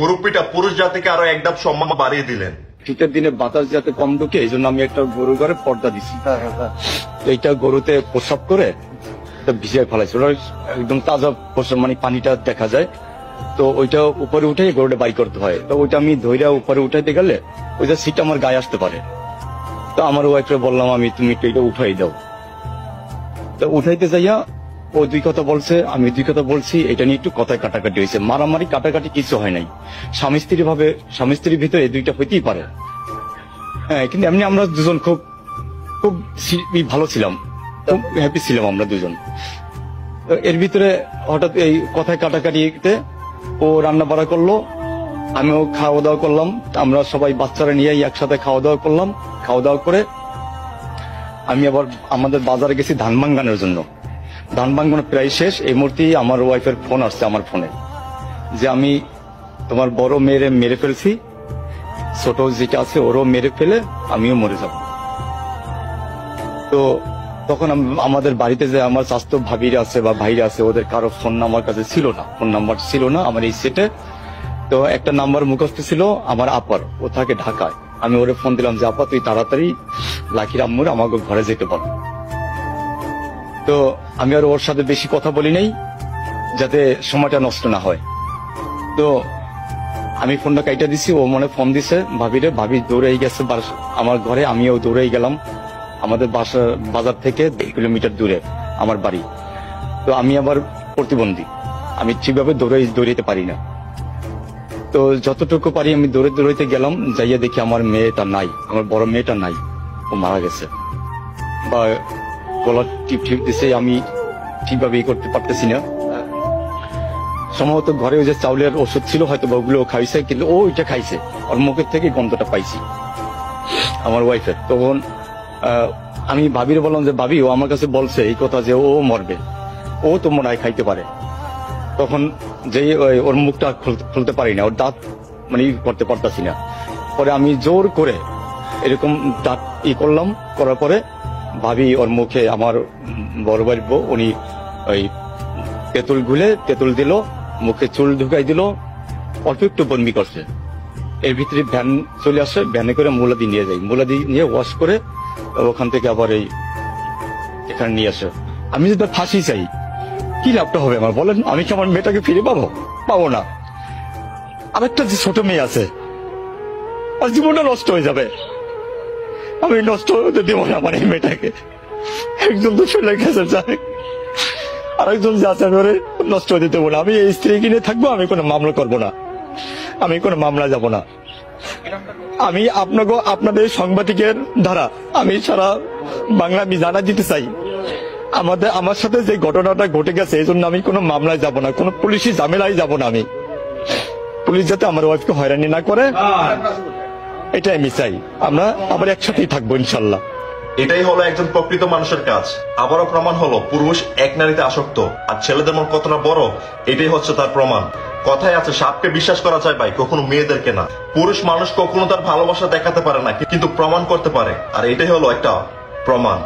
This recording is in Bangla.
মুরব্বীটা পুরুষ জাতিকে আরো এক ধাপ সম্মান বাড়িয়ে দিলেন। শীতের দিনে বাতাস যাতে কম ঢুকে এই জন্য আমি একটা গরু ঘরে পর্দা দিছি। এইটা গরুতে প্রস্রাব করে ভিজিয়ে ফেলাইছে, ওরা একদম তাজা প্রস্রাব, মানে পানিটা দেখা যায়। তো ওইটা উপরে উঠে গরুটা বাই করতে হয়। তো ওইটা আমি ধৈর্য উপরে উঠাইতে গেলে ওইটা সিট আমার গায়ে আসতে পারে। তো আমার ওয়াইফকে বললাম আমি তুমি একটু এটা উঠাই দাও। তো উঠাইতে যাইয়া ও দুই কথা বলছে, আমি দুই কথা বলছি, এটা নিয়ে একটু কথায় কাটাকাটি হয়েছে। মারামারি কাটাকাটি কিছু হয় নাই, স্বামী স্ত্রীর ভিতরে এই দুইটা হইতেই পারে। হ্যাঁ, কিন্তু এমনি আমরা দুজন খুব খুব ভালো ছিলাম, খুব হ্যাপি ছিলাম আমরা দুজন। এর ভিতরে হঠাৎ এই কথায় কাটাকাটিতে ও রান্না বাড়া করলো, আমিও খাওয়া দাওয়া করলাম। আমরা সবাই বাচ্চারা নিয়ে একসাথে খাওয়া দাওয়া করলাম। খাওয়া দাওয়া করে আমি আবার আমাদের বাজারে গেছি ধান ভাঙ্গানোর জন্য। ধান ভাঙ্গানো প্রায় শেষ। এই মুহূর্তে আমার ওয়াইফের ফোন আসছে আমার ফোনে যে আমি তোমার বড় মেয়েরে মেরে ফেলছি, ছোট যেটা আছে ওরও মেরে ফেলে আমিও মরে যাব। তো তখন আমাদের বাড়িতে যে আমার স্বাস্থ্য ভাবিরা আছে বা ভাইরা আছে, ওদের কারো ফোন নাম্বার কাছে ছিল না, ফোন নাম্বার ছিল না আমার এই সেটে। তো একটা নাম্বার মুখস্থ ছিল আমার আপার, ও থাকে ঢাকায়। আমি ওরে ফোন দিলাম যে আপা তুই তাড়াতাড়ি লাকির আম্মুর আমাকে ঘরে যেতে পারো। তো আমি আর ওর সাথে বেশি কথা বলি নাই যাতে সময়টা নষ্ট না হয়। তো আমি ফোনটা কাইটা দিছি, ও মনে ফোন দিছে ভাবিরে, ভাবি দৌড়েই গেছে আমার ঘরে, আমিও দৌড়েই গেলাম। আমাদের বাজার থেকে 2 কিলোমিটার দূরে আমার বাড়ি। তো আমি আবার প্রতিবন্ধী, আমি ঠিকভাবে দৌড়াইতে পারি না। তো যতটুকু পারি আমি দৌড়াইতে গেলাম, যাইয়া দেখি আমার মেয়েটা নাই, আমার বড় মেয়েটা নাই, ও মারা গেছে। বা গলা টিপ দিছে, আমি ঠিকভাবে করতে পারতেছি না। সম্ভবত ঘরে ওই যে চাউলের ওষুধ ছিল, হয়তো ওগুলো খাইছে, কিন্তু ও ওইটা খাইছে, ওর মুখের থেকে গন্ধটা পাইছি আমার ওয়াইফের। তখন আমি ভাবিরে বললাম যে ভাবি ও আমার কাছে বলছে এই কথা যে ও মরবে, ও তো মনে হয় খাইতে পারে। তখন যে ওর মুখটা খুলতে পারি না, ওর দাঁত মানে করতে পারতাছি না। পরে আমি জোর করে এরকম দাঁত করলাম, করার পরে ভাবি ওর মুখে, আমার বড় ভাইয়ের বউ, উনি ওই তেঁতুল দিল, মুখে চুল ঢুকাই দিল, অল্প একটু বন্দি করছে। এর ভিতরে ভ্যান চলে আসে, ভ্যানে করে মুলাদি নিয়ে যাই, মুলাদি নিয়ে ওয়াশ করে ওখান থেকে আবার এখানে নিয়ে আসে। আমি যদি ফাঁসি চাই কি লাভটা হবে আমার বলেন? আমি কি আমার মেয়েটাকে ফিরে পাবো না। আরেকটা যে ছোট মেয়ে আছে, আর জীবনটা নষ্ট হয়ে যাবে। আমি নষ্ট হতে দেব না আমার এই মেয়েটাকে। একজন তো চলে গেছে যায়, আরেকজন যাচাই করে নষ্ট হতে দেবো না। আমি এই স্ত্রী কিনে থাকবো, আমি কোনো মামলা করবো না, আমি কোনো মামলা যাব না। আমি আপনাদের সাংবাদিকের দ্বারা আমি সারা বাংলা আমি জানা দিতে চাই, আমার সাথে যে ঘটনাটা ঘটে গেছে এই জন্য আমি কোনো মামলায় যাব না, কোনো পুলিশি ঝামেলায় যাব না। আমি পুলিশ যাতে আমার ওয়াইফকে হয়রানি না করে, এটাই আমি চাই। আমরা আবার একসাথেই থাকবো ইনশাল্লাহ। এটাই হলো একজন প্রকৃত মানুষের কাজ। আবারও প্রমাণ হলো পুরুষ এক নারীতে আসক্ত, আর ছেলেদের মন কতটা বড় এটাই হচ্ছে তার প্রমাণ। কথায় আছে সাপকে বিশ্বাস করা যায় ভাই, কখনো মেয়েদেরকে না। পুরুষ মানুষ কখনো তার ভালোবাসা দেখাতে পারে না, কিন্তু প্রমাণ করতে পারে, আর এটাই হলো একটা প্রমাণ।